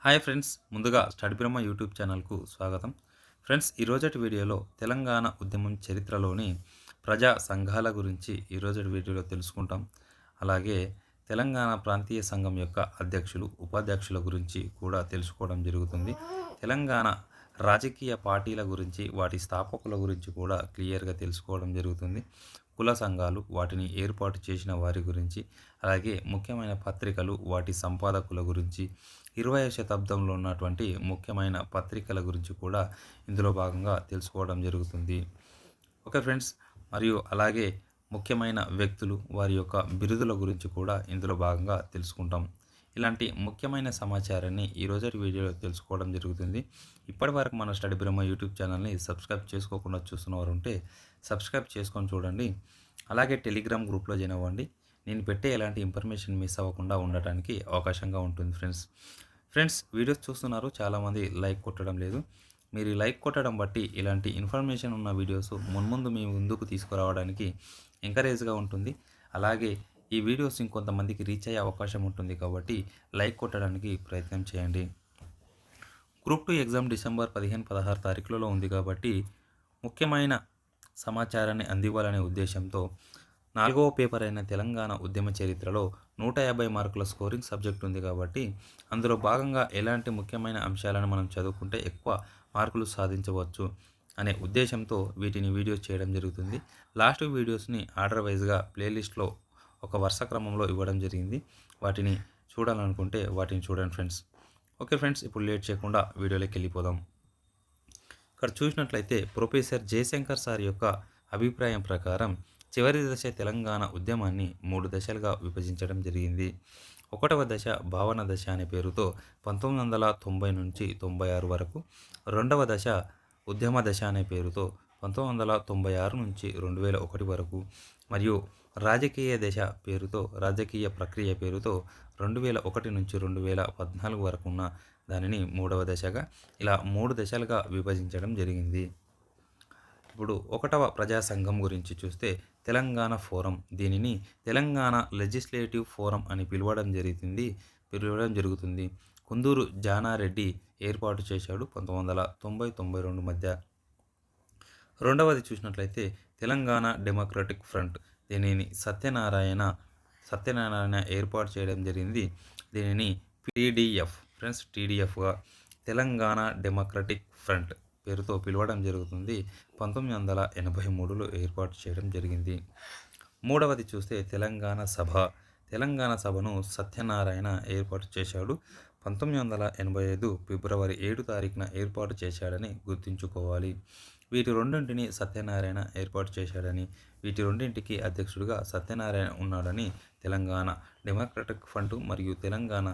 Hi friends, ముందుగా study బ్రహ్మ YouTube ఛానల్కు స్వాగతం. ఫ్రెండ్స్, ఈరోజటి వీడియోలో తెలంగాణ ఉద్యమం చరిత్రలోని ప్రజా సంఘాల గురించి ఈరోజటి వీడియోలో తెలుసుకుంటాం. అలాగే తెలంగాణ ప్రాంతీయ సంఘం యొక్క అధ్యక్షులు, ఉపాధ్యక్షుల గురించి కూడా తెలుసుకోవడం జరుగుతుంది. తెలంగాణ రాజకీయ పార్టీల గురించి, వాటి స్థాపకుల గురించి కూడా క్లియర్గా తెలుసుకోవడం జరుగుతుంది. కుల సంఘాలు, వాటిని ఏర్పాటు చేసిన వారి గురించి, అలాగే ముఖ్యమైన పత్రికలు, వాటి సంపాదకుల గురించి, 20వ శతాబ్దంలో ఉన్నటువంటి ముఖ్యమైన పత్రికల గురించి కూడా ఇందులో భాగంగా తెలుసుకోవడం జరుగుతుంది. ఓకే ఫ్రెండ్స్, మరియు అలాగే ముఖ్యమైన వ్యక్తులు, వారి యొక్క బిరుదుల గురించి కూడా ఇందులో భాగంగా తెలుసుకుంటాం. ఇలాంటి ముఖ్యమైన సమాచారాన్ని ఈరోజు వీడియోలో తెలుసుకోవడం జరుగుతుంది. ఇప్పటి వరకు మన స్టడీ బ్రహ్మ యూట్యూబ్ ఛానల్ని సబ్స్క్రైబ్ చేసుకోకుండా చూస్తున్నవారు ఉంటే సబ్స్క్రైబ్ చేసుకొని చూడండి. అలాగే టెలిగ్రామ్ గ్రూప్లో జాయిన్ అవ్వండి. నేను పెట్టే ఎలాంటి ఇన్ఫర్మేషన్ మిస్ అవ్వకుండా ఉండటానికి అవకాశంగా ఉంటుంది ఫ్రెండ్స్, వీడియోస్ చూస్తున్నారు, చాలామంది లైక్ కొట్టడం లేదు. మీరు లైక్ కొట్టడం బట్టి ఇలాంటి ఇన్ఫర్మేషన్ ఉన్న వీడియోస్ మున్ముందు మీ ముందుకు తీసుకురావడానికి ఎంకరేజ్గా ఉంటుంది. అలాగే ఈ వీడియోస్ ఇంకొంతమందికి రీచ్ అయ్యే అవకాశం ఉంటుంది కాబట్టి లైక్ కొట్టడానికి ప్రయత్నం చేయండి. గ్రూప్ 2 ఎగ్జామ్ డిసెంబర్ 15-16 తారీఖులలో ఉంది కాబట్టి ముఖ్యమైన సమాచారాన్ని అందివ్వాలనే ఉద్దేశంతో 4వ పేపర్ అయిన తెలంగాణ ఉద్యమ చరిత్రలో 150 మార్కుల స్కోరింగ్ సబ్జెక్ట్ ఉంది కాబట్టి అందులో భాగంగా ఎలాంటి ముఖ్యమైన అంశాలను మనం చదువుకుంటే ఎక్కువ మార్కులు సాధించవచ్చు అనే ఉద్దేశంతో వీటిని వీడియోస్ చేయడం జరుగుతుంది. లాస్ట్ వీడియోస్ని ఆర్డర్ వైజ్గా ప్లేలిస్ట్లో ఒక వరుస క్రమంలో ఇవ్వడం జరిగింది. వాటిని చూడాలనుకుంటే వాటిని చూడండి ఫ్రెండ్స్. ఓకే ఫ్రెండ్స్, ఇప్పుడు లేట్ చేయకుండా వీడియోలోకి వెళ్ళిపోదాం. ఇక్కడ చూసినట్లయితే ప్రొఫెసర్ జయశంకర్ సార్ యొక్క అభిప్రాయం ప్రకారం చివరి దశ తెలంగాణ ఉద్యమాన్ని 3 దశలుగా విభజించడం జరిగింది. 1వ దశ భావన దశ అనే పేరుతో 1990 నుంచి 96 వరకు, 2వ దశ ఉద్యమ దశ అనే పేరుతో 1996 నుంచి 2001 వరకు, మరియు రాజకీయ దశ పేరుతో, రాజకీయ ప్రక్రియ పేరుతో 2001 నుంచి 2014 వరకు ఉన్న దానిని 3వ దశగా, ఇలా 3 దశలుగా విభజించడం జరిగింది. ఇప్పుడు 1వ ప్రజా సంఘం గురించి చూస్తే తెలంగాణ ఫోరం, దీనిని తెలంగాణ లెజిస్లేటివ్ ఫోరం అని పిలవడం జరుగుతుంది. కుందూరు జానారెడ్డి ఏర్పాటు చేశాడు 1990-92 మధ్య. 2వది చూసినట్లయితే తెలంగాణ డెమోక్రటిక్ ఫ్రంట్, దీనిని సత్యనారాయణ ఏర్పాటు చేయడం జరిగింది. దీనిని టీడీఎఫ్ ఫ్రెండ్స్, టీడీఎఫ్గా తెలంగాణ డెమోక్రటిక్ ఫ్రంట్ పేరుతో పిలవడం జరుగుతుంది. 1983లో ఏర్పాటు చేయడం జరిగింది. 3వది చూస్తే తెలంగాణ సభను సత్యనారాయణ ఏర్పాటు చేశాడు. 1985 ఫిబ్రవరి 7 తారీఖున ఏర్పాటు చేశాడని గుర్తుంచుకోవాలి. వీటి రెండింటిని సత్యనారాయణ ఏర్పాటు చేశాడని, వీటి రెండింటికి అధ్యక్షుడిగా సత్యనారాయణ ఉన్నాడని, తెలంగాణ డెమోక్రటిక్ ఫ్రంట్ మరియు తెలంగాణ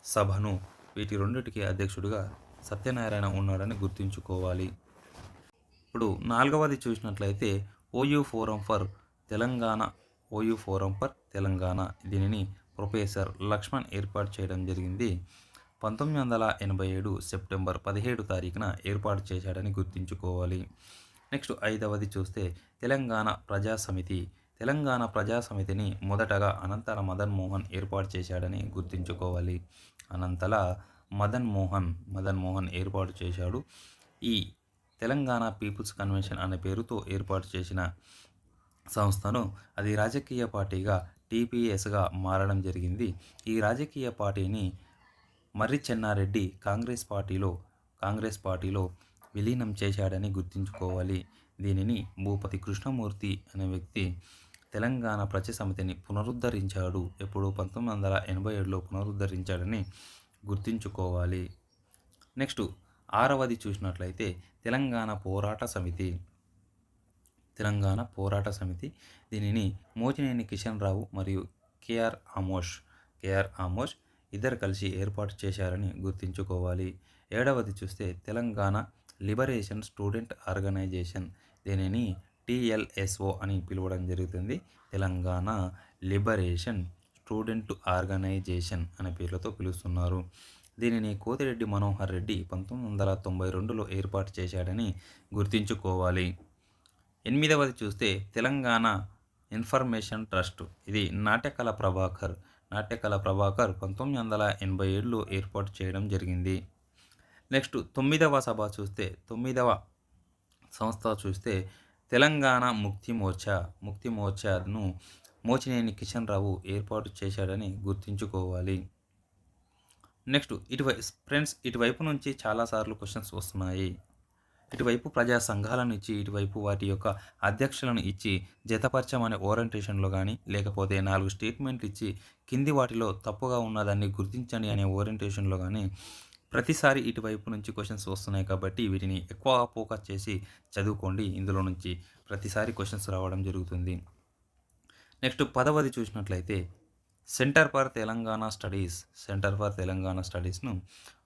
సభను వీటి రెండింటికి అధ్యక్షుడిగా సత్యనారాయణ ఉన్నాడని గుర్తుంచుకోవాలి. ఇప్పుడు 4వది చూసినట్లయితే ఓయూ ఫోరం ఫర్ తెలంగాణ, దీనిని ప్రొఫెసర్ లక్ష్మణ్ ఏర్పాటు చేయడం జరిగింది. 1987 సెప్టెంబర్ 17 తారీఖున ఏర్పాటు చేశాడని గుర్తుంచుకోవాలి. నెక్స్ట్ 5వది చూస్తే తెలంగాణ ప్రజా సమితిని మొదటగా అనంతల మదన్ మోహన్ ఏర్పాటు చేశాడని గుర్తుంచుకోవాలి. అనంతల మదన్ మోహన్ ఏర్పాటు చేశాడు. ఈ తెలంగాణ పీపుల్స్ కన్వెన్షన్ అనే పేరుతో ఏర్పాటు చేసిన సంస్థను అది రాజకీయ పార్టీగా టీపీఎస్గా మారడం జరిగింది. ఈ రాజకీయ పార్టీని మర్రి చెన్నారెడ్డి కాంగ్రెస్ పార్టీలో విలీనం చేశాడని గుర్తుంచుకోవాలి. దీనిని భూపతి కృష్ణమూర్తి అనే వ్యక్తి తెలంగాణ ప్రజా సమితిని పునరుద్ధరించాడు. ఎప్పుడు 1987లో పునరుద్ధరించాడని గుర్తుంచుకోవాలి. నెక్స్ట్ 6వది చూసినట్లయితే తెలంగాణ పోరాట సమితి, దీనిని మోచినేని కిషన్ రావు మరియు కేఆర్ ఆమోష్ ఇద్దరు కలిసి ఏర్పాటు చేశారని గుర్తుంచుకోవాలి. 7వది చూస్తే తెలంగాణ లిబరేషన్ స్టూడెంట్ ఆర్గనైజేషన్, దీనిని టీఎల్ఎస్ఓ అని పిలవడం జరుగుతుంది. తెలంగాణ లిబరేషన్ స్టూడెంట్ ఆర్గనైజేషన్ అనే పేర్లతో పిలుస్తున్నారు. దీనిని కోతిరెడ్డి మనోహర్ రెడ్డి 1992లో ఏర్పాటు చేశాడని గుర్తుంచుకోవాలి. 8వది చూస్తే తెలంగాణ ఇన్ఫర్మేషన్ ట్రస్ట్, ఇది నాట్యకళ ప్రభాకర్ నాట్యకళ ప్రభాకర్ 1987లో ఏర్పాటు చేయడం జరిగింది. నెక్స్ట్ 9వ సభ చూస్తే 9వ సంస్థ చూస్తే తెలంగాణ ముక్తి మోర్చా. ముక్తి మోర్చాను మోచినేని కిషన్ రావు ఏర్పాటు చేశాడని గుర్తుంచుకోవాలి. నెక్స్ట్ ఫ్రెండ్స్ ఇటువైపు నుంచి చాలాసార్లు క్వశ్చన్స్ వస్తున్నాయి. ఇటువైపు ప్రజా సంఘాలను ఇచ్చి ఇటువైపు వాటి యొక్క అధ్యక్షులను ఇచ్చి జతపరచమనే ఓరియంటేషన్లో కానీ లేకపోతే 4 స్టేట్మెంట్లు ఇచ్చి కింది వాటిలో తప్పుగా ఉన్నదాన్ని గుర్తించండి అనే ఓరియంటేషన్లో కానీ ప్రతిసారి ఇటువైపు నుంచి క్వశ్చన్స్ వస్తున్నాయి కాబట్టి వీటిని ఎక్కువ ఫోకస్ చేసి చదువుకోండి. ఇందులో నుంచి ప్రతిసారి క్వశ్చన్స్ రావడం జరుగుతుంది. నెక్స్ట్ 10వది చూసినట్లయితే సెంటర్ ఫర్ తెలంగాణ స్టడీస్ను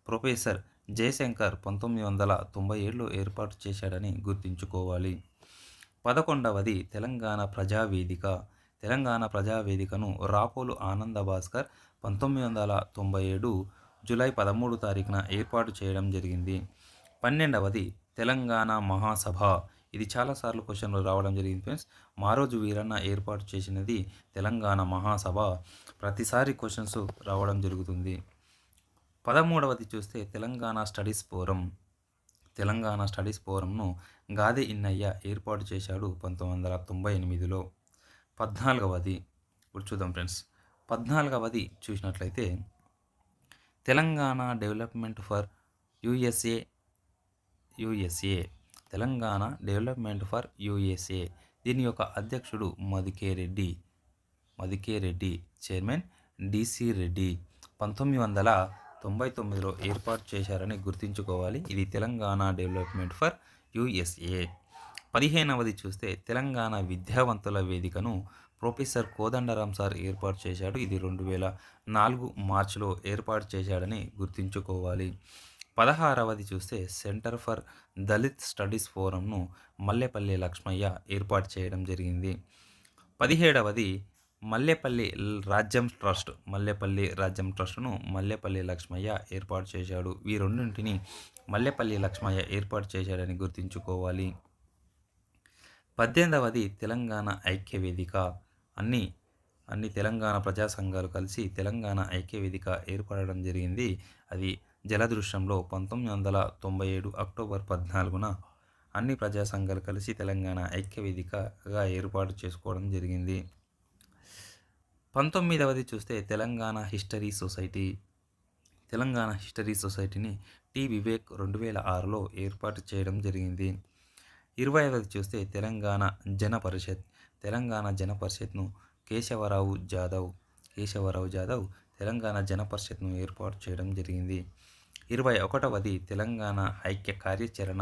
ప్రొఫెసర్ జయశంకర్ 1997లో ఏర్పాటు చేశాడని గుర్తుంచుకోవాలి. 11వది తెలంగాణ ప్రజావేదికను రాపోలు ఆనంద భాస్కర్ 1997 జూలై 13 తారీఖున ఏర్పాటు చేయడం జరిగింది. 12వది తెలంగాణ మహాసభ. ఇది చాలాసార్లు క్వశ్చన్లు రావడం జరిగింది ఫ్రెండ్స్. మారోజు వీరన్న ఏర్పాటు చేసినది తెలంగాణ మహాసభ. ప్రతిసారి క్వశ్చన్స్ రావడం జరుగుతుంది. 13వది చూస్తే తెలంగాణ స్టడీస్ ఫోరంను గాదె ఇన్నయ్య ఏర్పాటు చేశాడు 1998లో. 14వది ఇప్పుడు చూద్దాం ఫ్రెండ్స్. 14వది చూసినట్లయితే తెలంగాణ డెవలప్మెంట్ ఫర్ యుఎస్ఏ దీని యొక్క అధ్యక్షుడు మదికే రెడ్డి, చైర్మన్ డిసి రెడ్డి 1999లో ఏర్పాటు చేశారని గుర్తుంచుకోవాలి. ఇది తెలంగాణ డెవలప్మెంట్ ఫర్ యుఎస్ఏ. 15వది చూస్తే తెలంగాణ విద్యావంతుల వేదికను ప్రొఫెసర్ కోదండరాం సార్ ఏర్పాటు చేశాడు. ఇది 2004 మార్చిలో ఏర్పాటు చేశాడని గుర్తుంచుకోవాలి. 16వది చూస్తే సెంటర్ ఫర్ దళిత్ స్టడీస్ ఫోరంను మల్లెపల్లి లక్ష్మయ్య ఏర్పాటు చేయడం జరిగింది. 17వది మల్లెపల్లి రాజ్యం ట్రస్ట్ను మల్లెపల్లి లక్ష్మయ్య ఏర్పాటు చేశాడు. ఈ రెండింటిని మల్లెపల్లి లక్ష్మయ్య ఏర్పాటు చేశాడని గుర్తుంచుకోవాలి. 18వది తెలంగాణ ఐక్యవేదిక. అన్ని తెలంగాణ ప్రజా సంఘాలు కలిసి తెలంగాణ ఐక్యవేదిక ఏర్పడడం జరిగింది. అది జలదృశ్యంలో 1997 అక్టోబర్ 14న అన్ని ప్రజా సంఘాలు కలిసి తెలంగాణ ఐక్యవేదికగా ఏర్పాటు చేసుకోవడం జరిగింది. 19వది చూస్తే తెలంగాణ హిస్టరీ సొసైటీని టి వివేక్ 2006లో ఏర్పాటు చేయడం జరిగింది. 20వది చూస్తే తెలంగాణ జన పరిషత్ను కేశవరావు జాదవ్ తెలంగాణ జన పరిషత్ను ఏర్పాటు చేయడం జరిగింది. 21వది తెలంగాణ ఐక్య కార్యాచరణ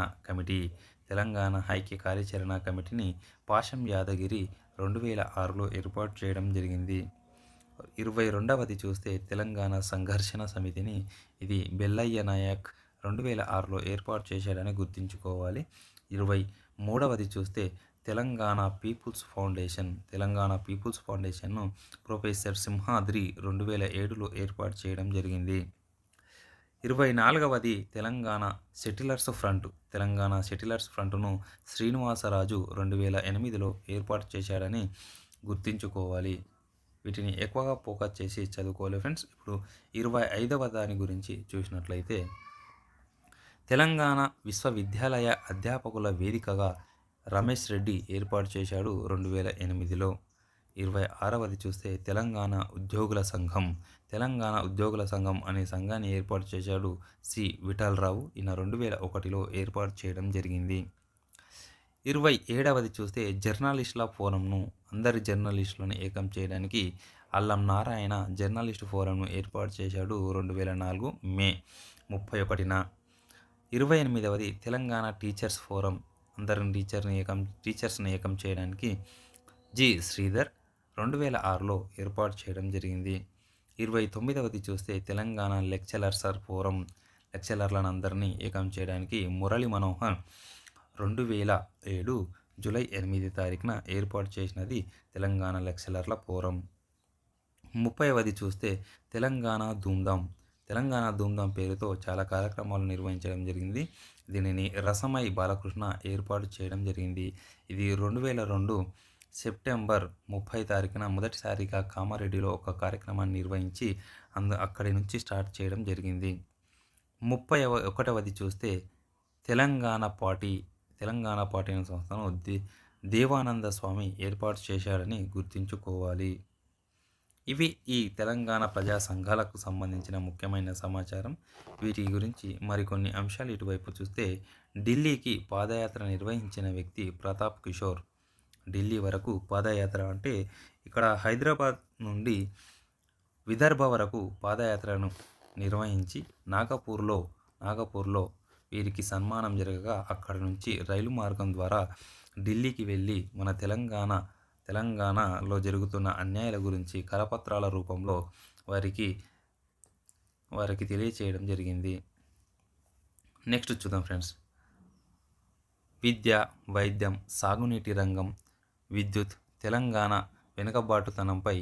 కమిటీని పాషం యాదగిరి 2006లో ఏర్పాటు చేయడం జరిగింది. 22వది చూస్తే తెలంగాణ సంఘర్షణ సమితిని ఇది బెల్లయ్య నాయక్ 2006లో ఏర్పాటు చేశాడని గుర్తుంచుకోవాలి. 23వది చూస్తే తెలంగాణ పీపుల్స్ ఫౌండేషన్ను ప్రొఫెసర్ సింహాద్రి 2007లో ఏర్పాటు చేయడం జరిగింది. 24వది తెలంగాణ సెటిలర్స్ ఫ్రంట్ను శ్రీనివాసరాజు 2008లో ఏర్పాటు చేశాడని గుర్తుంచుకోవాలి. వీటిని ఎక్కువగా ఫోకస్ చేసి చదువుకోవాలి ఫ్రెండ్స్. ఇప్పుడు 25వ దాని గురించి చూసినట్లయితే తెలంగాణ విశ్వవిద్యాలయ అధ్యాపకుల వేదికగా రమేష్ రెడ్డి ఏర్పాటు చేశాడు 2008లో. 26వది చూస్తే తెలంగాణ ఉద్యోగుల సంఘం అనే సంఘాన్ని ఏర్పాటు చేశాడు సి విఠలరావు. ఈయన 2001లో ఏర్పాటు చేయడం జరిగింది. 27వది చూస్తే జర్నలిస్టుల ఫోరంను అందరి జర్నలిస్టులను ఏకం చేయడానికి అల్లం నారాయణ జర్నలిస్టు ఫోరంను ఏర్పాటు చేశాడు 2004 మే 31న. 28వది తెలంగాణ టీచర్స్ ఫోరం అందరి టీచర్స్ని ఏకం చేయడానికి జి శ్రీధర్ 2006లో ఏర్పాటు చేయడం జరిగింది. 29వది చూస్తే తెలంగాణ లెక్చరర్లను అందరినీ ఏకం చేయడానికి మురళీ మనోహర్ 2007 జూలై 8 తారీఖున ఏర్పాటు చేసినది తెలంగాణ లెక్చరర్ల ఫోరం. 30వది చూస్తే తెలంగాణ ధూమ్ధాం పేరుతో చాలా కార్యక్రమాలు నిర్వహించడం జరిగింది. దీనిని రసమై బాలకృష్ణ ఏర్పాటు చేయడం జరిగింది. ఇది 2002 సెప్టెంబర్ 30 తారీఖున మొదటిసారిగా కామారెడ్డిలో ఒక కార్యక్రమాన్ని నిర్వహించి అక్కడి నుంచి స్టార్ట్ చేయడం జరిగింది. 31వది చూస్తే తెలంగాణ పార్టీ అనే సంస్థను దేవానంద స్వామి ఏర్పాటు చేశాడని గుర్తుంచుకోవాలి. ఇవి ఈ తెలంగాణ ప్రజా సంఘాలకు సంబంధించిన ముఖ్యమైన సమాచారం. వీటి గురించి మరికొన్ని అంశాలు ఇటువైపు చూస్తే, ఢిల్లీకి పాదయాత్ర నిర్వహించిన వ్యక్తి ప్రతాప్ కిషోర్. ఢిల్లీ వరకు పాదయాత్ర అంటే ఇక్కడ హైదరాబాద్ నుండి విదర్భ వరకు పాదయాత్రను నిర్వహించి నాగపూర్లో వీరికి సన్మానం జరగగా అక్కడి నుంచి రైలు మార్గం ద్వారా ఢిల్లీకి వెళ్ళి మన తెలంగాణలో జరుగుతున్న అన్యాయాల గురించి కరపత్రాల రూపంలో వారికి తెలియచేయడం జరిగింది. నెక్స్ట్ చూద్దాం ఫ్రెండ్స్. విద్య, వైద్యం, సాగునీటి రంగం, విద్యుత్, తెలంగాణ వెనుకబాటుతనంపై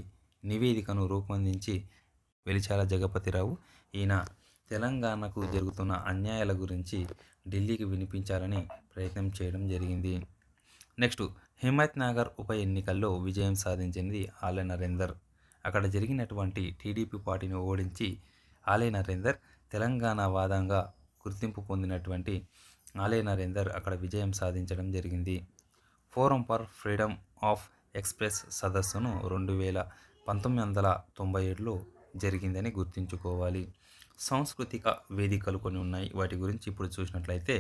నివేదికను రూపొందించి వెలిచాల జగపతిరావు. ఈయన తెలంగాణకు జరుగుతున్న అన్యాయాల గురించి ఢిల్లీకి వినిపించాలని ప్రయత్నం చేయడం జరిగింది. నెక్స్ట్, హిమ్మత్ నగర్ ఉప ఎన్నికల్లో విజయం సాధించింది ఆలే నరేందర్. అక్కడ జరిగినటువంటి టీడీపీ పార్టీని ఓడించి ఆలే నరేందర్ తెలంగాణ వాదంగా గుర్తింపు పొందినటువంటి ఆలే నరేందర్ అక్కడ విజయం సాధించడం జరిగింది. Forum for freedom of express సదస్సును 1997లో జరిగిందని గుర్తుంచుకోవాలి. సాంస్కృతిక వేదికలు కొన్ని ఉన్నాయి. వాటి గురించి ఇప్పుడు చూసినట్లయితే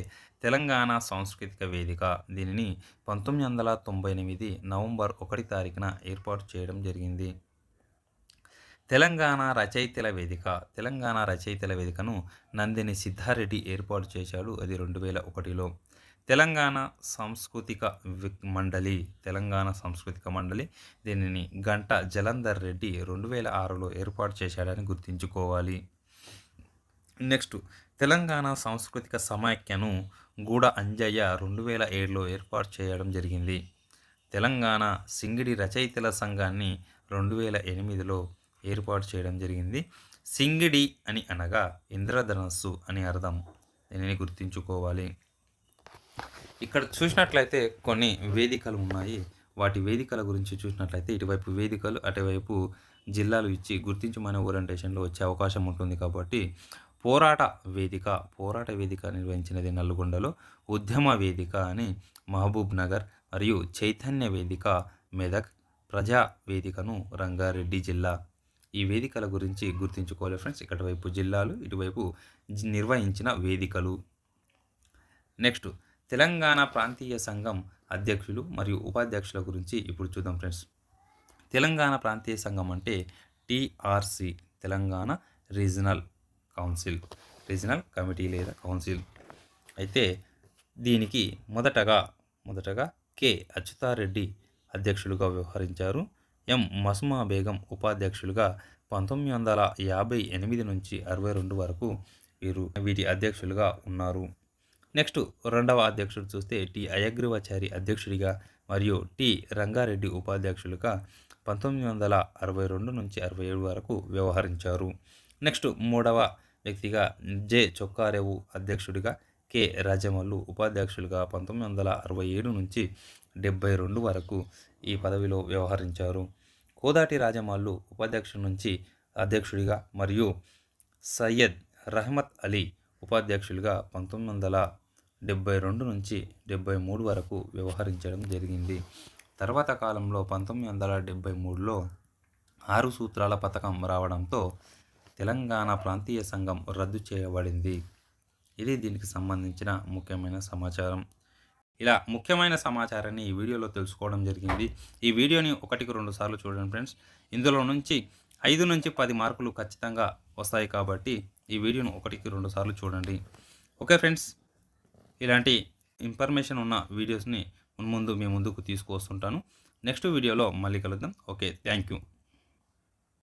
తెలంగాణ సాంస్కృతిక వేదిక, దీనిని 1998 నవంబర్ 1 తారీఖున ఏర్పాటు చేయడం జరిగింది. తెలంగాణ రచయితల వేదికను నందిని సిద్ధారెడ్డి ఏర్పాటు చేశాడు. అది 2001లో. తెలంగాణ సాంస్కృతిక మండలి, దీనిని గంట జలంధర్ రెడ్డి 2006లో ఏర్పాటు చేశాడని గుర్తుంచుకోవాలి. నెక్స్ట్, తెలంగాణ సాంస్కృతిక సమాఖ్యను గూడ అంజయ్య 2007లో ఏర్పాటు చేయడం జరిగింది. తెలంగాణ సింగిడి రచయితల సంఘాన్ని 2008లో ఏర్పాటు చేయడం జరిగింది. సింగిడి అని అనగా ఇంద్రధనస్సు అని అర్థం. దీనిని గుర్తుంచుకోవాలి. ఇక్కడ చూసినట్లయితే కొన్ని వేదికలు ఉన్నాయి. వాటి వేదికల గురించి చూసినట్లయితే ఇటువైపు వేదికలు, అటువైపు జిల్లాలు ఇచ్చి గుర్తించమనే ఓరియంటేషన్లో వచ్చే అవకాశం ఉంటుంది. కాబట్టి పోరాట వేదిక నిర్వహించినది నల్గొండలో, ఉద్యమ వేదిక అని మహబూబ్ నగర్, మరియు చైతన్య వేదిక మెదక్, ప్రజా వేదికను రంగారెడ్డి జిల్లా. ఈ వేదికల గురించి గుర్తుంచుకోవాలి ఫ్రెండ్స్. ఇటువైపు జిల్లాలు, ఇటువైపు నిర్వహించిన వేదికలు. నెక్స్ట్, తెలంగాణ ప్రాంతీయ సంఘం అధ్యక్షులు మరియు ఉపాధ్యక్షుల గురించి ఇప్పుడు చూద్దాం ఫ్రెండ్స్. తెలంగాణ ప్రాంతీయ సంఘం అంటే టీఆర్సీ, తెలంగాణ రీజనల్ కమిటీ లేదా కౌన్సిల్. అయితే దీనికి మొదటగా కె అచ్యుతారెడ్డి అధ్యక్షులుగా వ్యవహరించారు. ఎం మస్మా బేగం ఉపాధ్యక్షులుగా 1958 నుంచి 62 వరకు వీటి అధ్యక్షులుగా ఉన్నారు. నెక్స్ట్, రెండవ అధ్యక్షుడు చూస్తే టి అయగ్రీవాచారి అధ్యక్షుడిగా మరియు టి రంగారెడ్డి ఉపాధ్యక్షులుగా 1962 నుంచి 67 వరకు వ్యవహరించారు. నెక్స్ట్, మూడవ వ్యక్తిగా జె చొక్కారేవు అధ్యక్షుడిగా, కె రాజమల్లు ఉపాధ్యక్షులుగా 1967 నుంచి 72 వరకు ఈ పదవిలో వ్యవహరించారు. కోదాటి రాజమల్లు ఉపాధ్యక్షుడి నుంచి అధ్యక్షుడిగా మరియు సయ్యద్ రహమత్ అలీ ఉపాధ్యక్షులుగా 1972 నుంచి 73 వరకు వ్యవహరించడం జరిగింది. తర్వాత కాలంలో 1973లో 6 సూత్రాల పథకం రావడంతో తెలంగాణ ప్రాంతీయ సంఘం రద్దు చేయబడింది. ఇది దీనికి సంబంధించిన ముఖ్యమైన సమాచారం. ఇలా ముఖ్యమైన సమాచారాన్ని ఈ వీడియోలో తెలుసుకోవడం జరిగింది. ఈ వీడియోని 1-2 సార్లు చూడండి ఫ్రెండ్స్. ఇందులో నుంచి 5 నుంచి 10 మార్కులు ఖచ్చితంగా వస్తాయి. కాబట్టి ఈ వీడియోను 1-2 సార్లు చూడండి. ఓకే ఫ్రెండ్స్, ఇలాంటి ఇన్ఫర్మేషన్ ఉన్న వీడియోస్ని మీ ముందుకు తీసుకువస్తుంటాను. నెక్స్ట్ వీడియోలో మళ్ళీ కలుద్దాం. Okay, thank you.